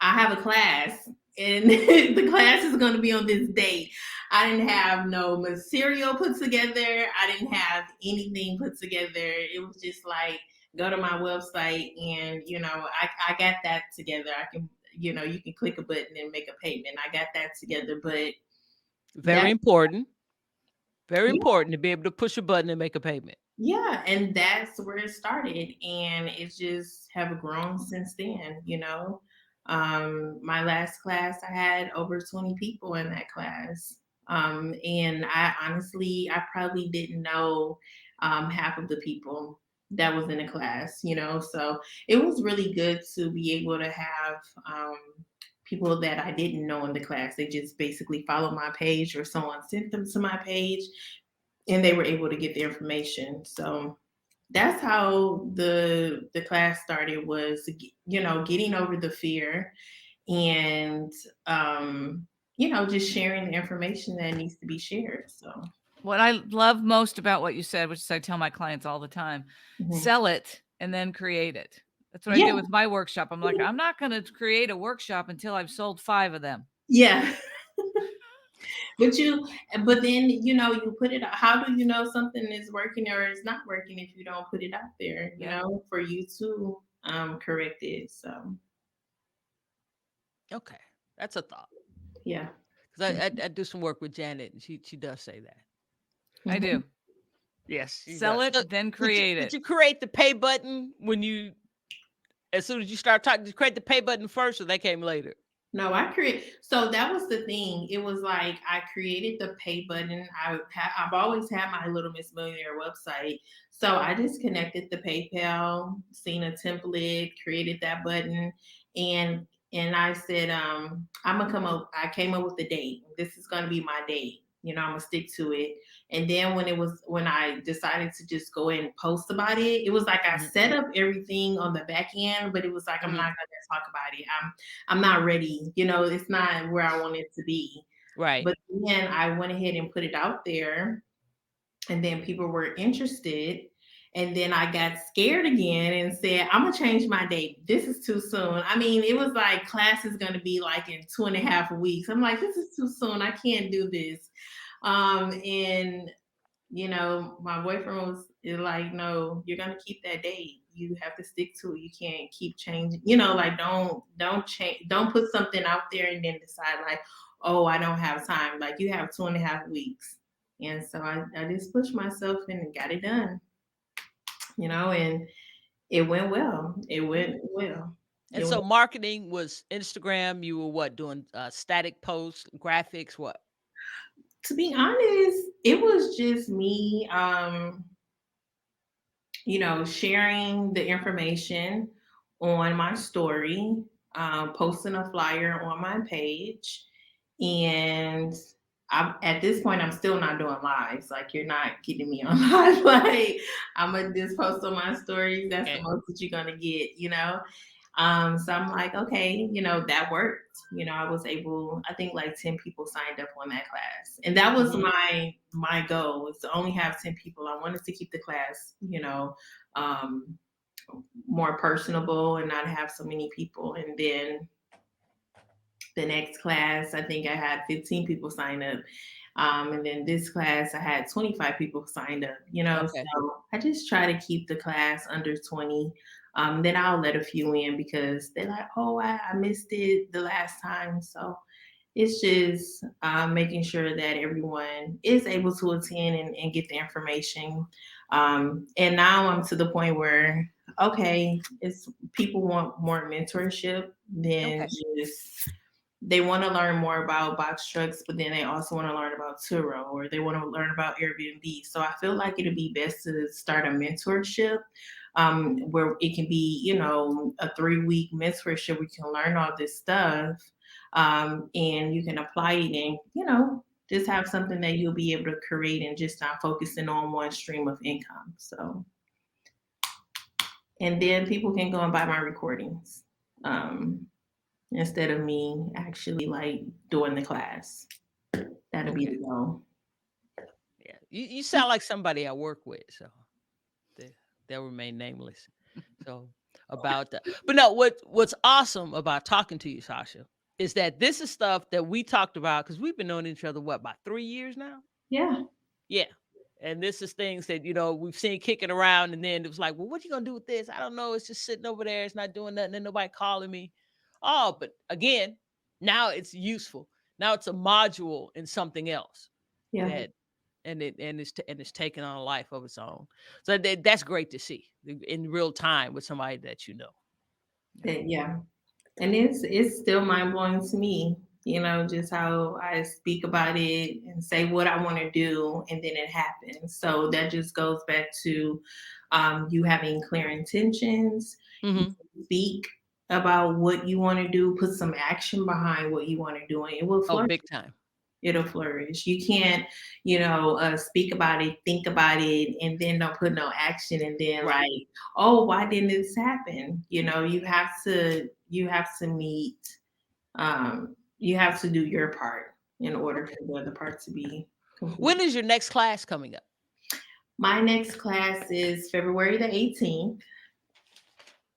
I have a class and the class is going to be on this date. I didn't have no material put together. I didn't have anything put together. It was just like, go to my website and I got that together. I can you can click a button and make a payment. I got that together, but
Very
that
important. Very
yeah,
important to be able to push a button and make a payment.
yeah, and that's where it started, and it's just have grown since then. My last class, I had over 20 people in that class. And I probably didn't know half of the people that was in the class. So it was really good to be able to have people that I didn't know in the class. They just basically followed my page or someone sent them to my page and they were able to get the information. So that's how the class started, was getting over the fear and just sharing the information that needs to be shared. So
What I love most about what you said, which is I tell my clients all the time,
mhm.
sell it and then create it. That's what I
Yeah,
do with my workshop. I'm like, I'm not going to create a workshop until I've sold 5 of them.
yeah. but you but then you put it out. How do you know something is working or is not working if you don't put it out there,
Yeah.
for you to correct it? So
Okay, that's a thought.
yeah.
Because I do some work with Janet, and she does say that.
I
Mhm.
do.
Yes, she
Sell
does.
it,
So
then
did you
create
did
it.
you create the pay button when you as soon as you start talking? Did you create the pay button first, or that came later?
No, I create. So that was the thing. It was like I created the pay button. I've always had my Little Miss Millionaire website, so I just connected the PayPal, seen a template, created that button, and I said, I'm gonna come up. I came up with the date. This is gonna be my date. I'm gonna stick to it. And then when I decided to just go ahead and post about it, it was like I
Mhm,
set up everything on the back end, but it was like I'm not
mhm.
gonna talk about it. I'm not ready. It's not where I want it to be.
Right.
But then I went ahead and put it out there, and then people were interested. And then I got scared again and said, I'm gonna change my date. This is too soon. I mean, it was like class is gonna be like in 2.5 weeks. I'm like, this is too soon. I can't do this. And my boyfriend was like, no, you're gonna keep that date. you have to stick to it. You can't keep changing. Like don't change. Don't put something out there and then decide like, oh, I don't have time. Like you have 2.5 weeks, and so I just pushed myself and got it done. And it went well. It
Okay.
went well.
And
It
so
went,
marketing was Instagram. You were what, doing static posts, graphics, what?
to be honest, it was just me. Sharing the information on my story, posting a flyer on my page, and at this point, I'm still not doing lives. Like you're not getting me on live. Like I'm gonna just post on my stories. That's the
Okay.
most that you're gonna get. So I'm like, okay, that worked. I was able, I think like 10 people signed up on that class. And that was
Hmm.
my goal was to only have 10 people. I wanted to keep the class, um, more personable and not have so many people. And then the next class, I think I had 15 people sign up. And then this class, I had 25 people signed up.
Okay.
So I just try to keep the class under 20. Then I'll let a few in because they're like, oh, I missed it the last time. So it's just making sure that everyone is able to attend and get the information. And now I'm to the point where, okay, it's people want more mentorship than
Okay.
just they want to learn more about box trucks, but then they also want to learn about Turo or they want to learn about Airbnb. So I feel like it'd be best to start a mentorship where it can be, a 3-week mentorship. We can learn all this stuff and you can apply it and, just have something that you'll be able to create and just not focusing on one stream of income. So, and then people can go and buy my recordings. Instead of me actually like doing the class. That'll be
Okay.
the goal.
Yeah. You sound like somebody I work with, so they, they'll remain nameless. So about that. But no, what's awesome about talking to you, Sasha, is that this is stuff that we talked about because we've been knowing each other what, about 3 years now?
Yeah.
Yeah. And this is things that, we've seen kicking around, and then it was like, well, what you gonna do with this? I don't know. It's just sitting over there. It's not doing nothing, and nobody calling me. Oh, but again, now it's useful. Now it's a module in something else
Yeah.
that and it's taking on a life of its own. So that's great to see in real time with somebody that you know. Yeah.
Yeah. And it's still mind blowing to me, just how I speak about it and say what I want to do and then it happens. So that just goes back to you having clear intentions. You
Hmm.
speak about what you want to do, put some action behind what you want to do, and it will
Oh,
flourish.
big time.
It'll flourish. You can't, speak about it, think about it, and then don't put no action. And then
Right.
like, oh, why didn't this happen? You have to meet. You have to do your part in order
Okay.
for the other part to be complete.
When is your next class coming up?
My next class is February the 18th.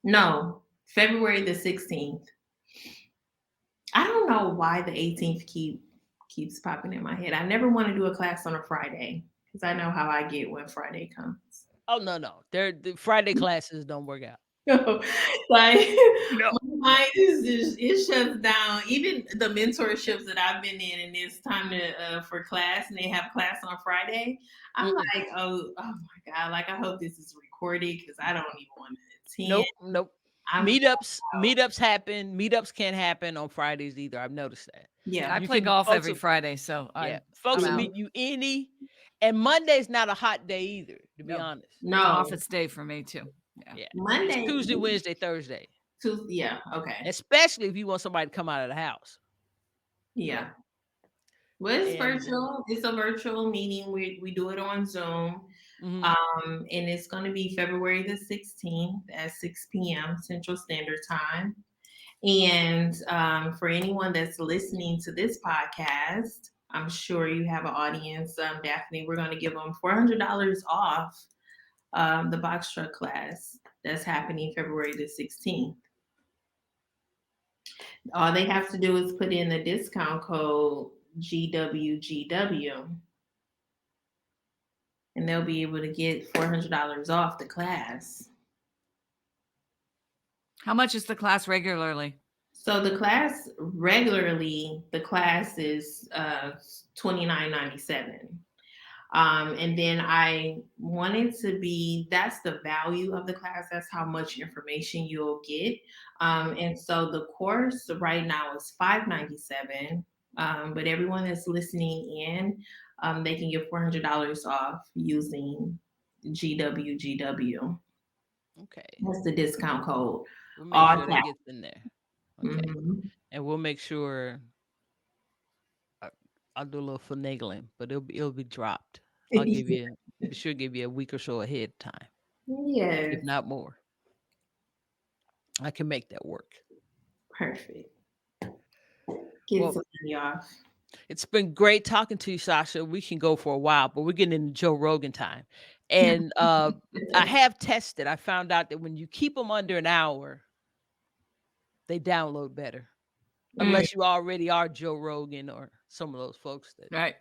No, February the 16th. I don't know why the 18th keeps popping in my head. I never want to do a class on a Friday because I know how I get when Friday comes.
Oh, no, no. The Friday classes don't work out.
Like
No,
my
no.
mind is just it shuts down. Even the mentorships that I've been in, and it's time to for class, and they have class on Friday. I'm
Mm-mm.
like, oh my god! Like I hope this is recorded because I don't even want to attend.
Nope, nope.
I'm
Meetups happen. Meetups can't happen on Fridays either. I've noticed that.
yeah,
I
You
play
can
golf
folks
every
will,
Friday, so
yeah,
I'm
folks will
out.
meet you any, and Monday's not a hot day either, to be
No,
honest.
it's an
no
office day for me too. Yeah.
Yeah. It's
Monday,
Tuesday, Wednesday, Thursday.
Tuesday. Yeah, okay,
Especially if you want somebody to come out of the house.
yeah. Well, it's
And
virtual. It's a virtual meeting. We do it on Zoom.
mhm.
And it's going to be February the 16th at 6 p.m. Central Standard Time. And for anyone that's listening to this podcast, I'm sure you have an audience. Daphne, we're going to give them $400 off the box truck class that's happening February the 16th. All they have to do is put in the discount code GWGW and they'll be able to get $400 off the class.
How much is the class regularly?
So the class regularly, the class is $29.97. And then I wanted to be, that's the value of the class. That's how much information you'll get. And so the course right now is $597. But everyone that's listening in, they can get $400 off using GWGW.
Okay.
That's the discount code.
We'll make
All
sure that
tap.
gets in there. Okay.
Mhm.
And we'll make sure I- I'll do a little finagling, but it'll be dropped. I'll be sure to give you a week or so ahead of time, if
Yes,
not more. I can make that work.
perfect. Get
Well,
some money off.
it's been great talking to you, Sasha. We can go for a while, but we're getting into Joe Rogan time. And I have tested. I found out that when you keep them under an hour, they download better.
Mm,
Unless you already are Joe Rogan or some of those folks
Right.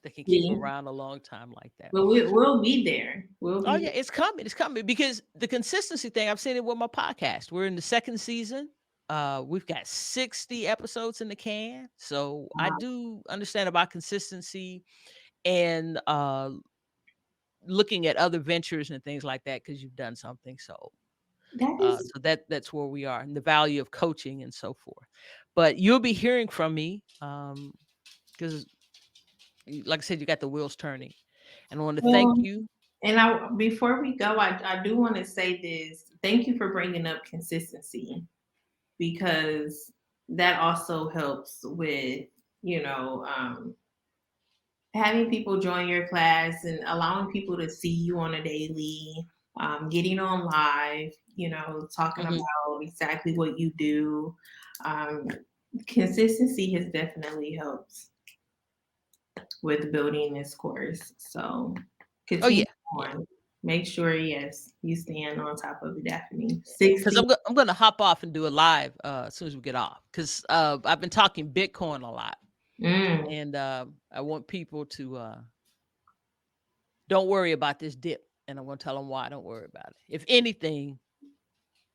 that can keep
yeah,
around a long time like that.
but we'll be there. We'll
Oh
be
yeah,
there.
it's coming. It's coming because the consistency thing. I've seen it with my podcast. We're in the second season. We've got 60 episodes in the can. So I do understand about consistency and looking at other ventures and things like that because you've done something. So
That is
that's where we are and the value of coaching and so forth. But you'll be hearing from me because, like I said, you got the wheels turning, and I want to thank
well.
you.
And I before we go, I do want to say this. Thank you for bringing up consistency because that also helps with you know having people join your class and allowing people to see you on a daily, getting on live, talking
Mhm.
about exactly what you do. Um, Consistency has definitely helped with building this course. So
Oh
continue
yeah, yeah.
on. Make sure, yes, you stand on top of it, Daphne.
Because
60.
I'm gonna hop off and do a live as soon as we get off. Because I've been talking Bitcoin a lot,
Mm,
and I want people to don't worry about this dip, and I'm gonna tell them why. Don't worry about it. If anything,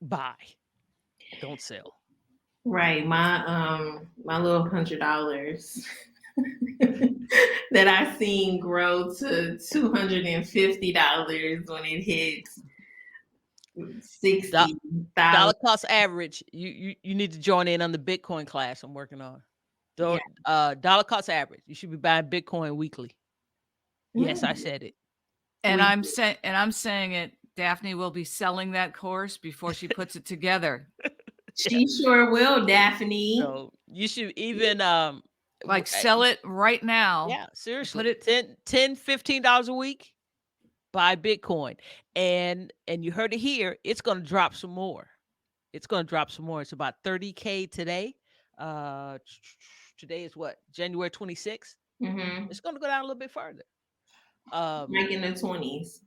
buy, don't sell.
right. My little $100 that I seen grow to $250 when it hits
Do-
60,000.
Dollar cost average. You need to join in on the Bitcoin class I'm working on.
Yeah.
Dollar cost average. You should be buying Bitcoin weekly. Yes, I
Mm,
said it.
And
we
I'm saying it. Daphne will be selling that course before she puts it together.
Yeah.
She sure will, Daphne.
So you should even
Like sell it right now
yeah,
and put
seriously.
it.
10 $15 a week, buy Bitcoin. And you heard it here, it's gonna drop some more. It's gonna drop some more. It's about 30K today. Uh Today is what? January 26th.
Mm-hmm.
It's gonna go down a little bit further. Um
Like in the 20s.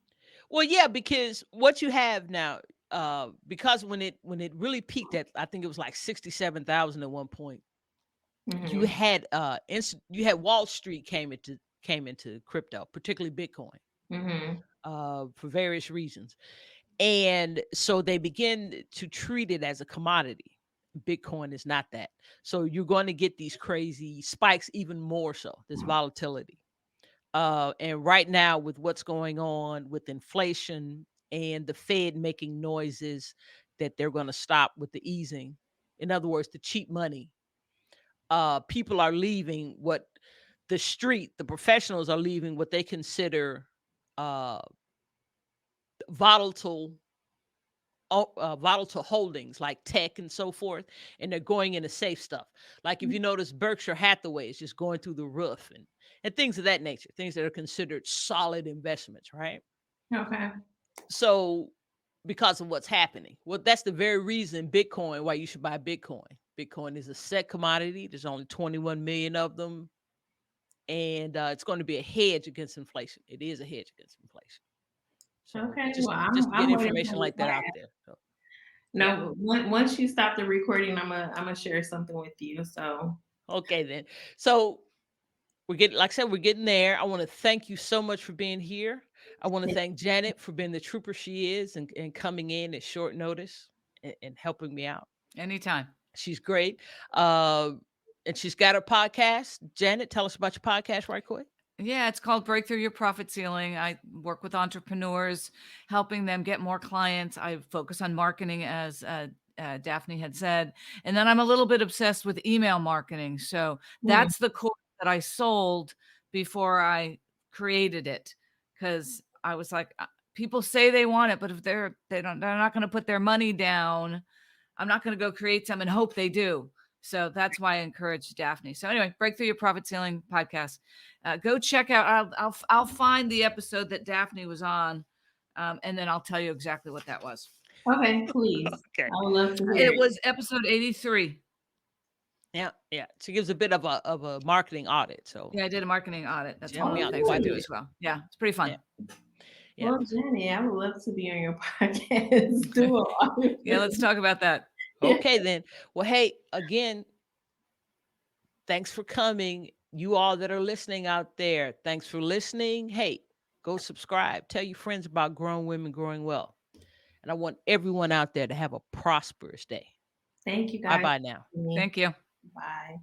well, yeah, because what you have now, because when it really peaked at, I think it was like 67,000 at one point. You
Mm-hmm.
had you had Wall Street came into crypto, particularly Bitcoin,
Mm-hmm.
for various reasons. And so they begin to treat it as a commodity. Bitcoin is not that. So you're going to get these crazy spikes even more so, this volatility. And right now, with what's going on with inflation and the Fed making noises that they're going to stop with the easing, in other words, the cheap money, people are leaving what the professionals are leaving what they consider uh, volatile volatile holdings like tech and so forth, and they're going into safe stuff. Like if you notice, Berkshire Hathaway is just going through the roof, and things of that nature, things that are considered solid investments, right?
Okay.
So because of what's happening, well, that's the very reason Bitcoin, why you should buy Bitcoin. Bitcoin is a set commodity. There's only 21 million of them, and it's going to be a hedge against inflation. It is a hedge against inflation. So
Okay.
just
Well,
just
I'm
to get
I'm waiting for
information
the
like that out
class.
there. So, yeah.
No, once you stop the recording, I'm gonna share something with you. So
Okay then. So we're getting, like I said, we're getting there. I want to thank you so much for being here. I want to thank Janet for being the trooper she is and coming in at short notice. and helping me out.
Anytime.
She's great. Um, and she's got her podcast. Janet, tell us about your podcast right quick.
Yeah, it's called Break Through Your Profit Ceiling. I work with entrepreneurs, helping them get more clients. I focus on marketing, as Daphne had said. And then I'm a little bit obsessed with email marketing. So
Hmm.
that's the course that I sold before I created it. Because I was like, people say they want it, but if they're not going to put their money down, I'm not going to go create some and hope they do. So that's why I encourage Daphne. So anyway, Breakthrough Your Profit Ceiling podcast. Go check out. I'll find the episode that Daphne was on, and then I'll tell you exactly what that was.
Okay, please.
Okay.
I would love to hear
It
it.
was episode 83.
Yeah, yeah. She gives a bit of a marketing audit. So
Yeah, I did a marketing audit. That's
she helped
one
me
of
Oh,
the
out
things I
quite a
do
really?
bit.
as well. Yeah, it's pretty fun.
Yeah, yeah.
Well, Jenny, I would love to be on your podcast. Do all of
Yeah, let's
it.
talk about that.
Okay then. Well, hey, again, thanks for coming. You all that are listening out there, thanks for listening. Hey, go subscribe. Tell your friends about Grown Women Growing Well. And I want everyone out there to have a prosperous day.
Thank you
Bye
guys
bye now.
for me.
Thank you.
Bye.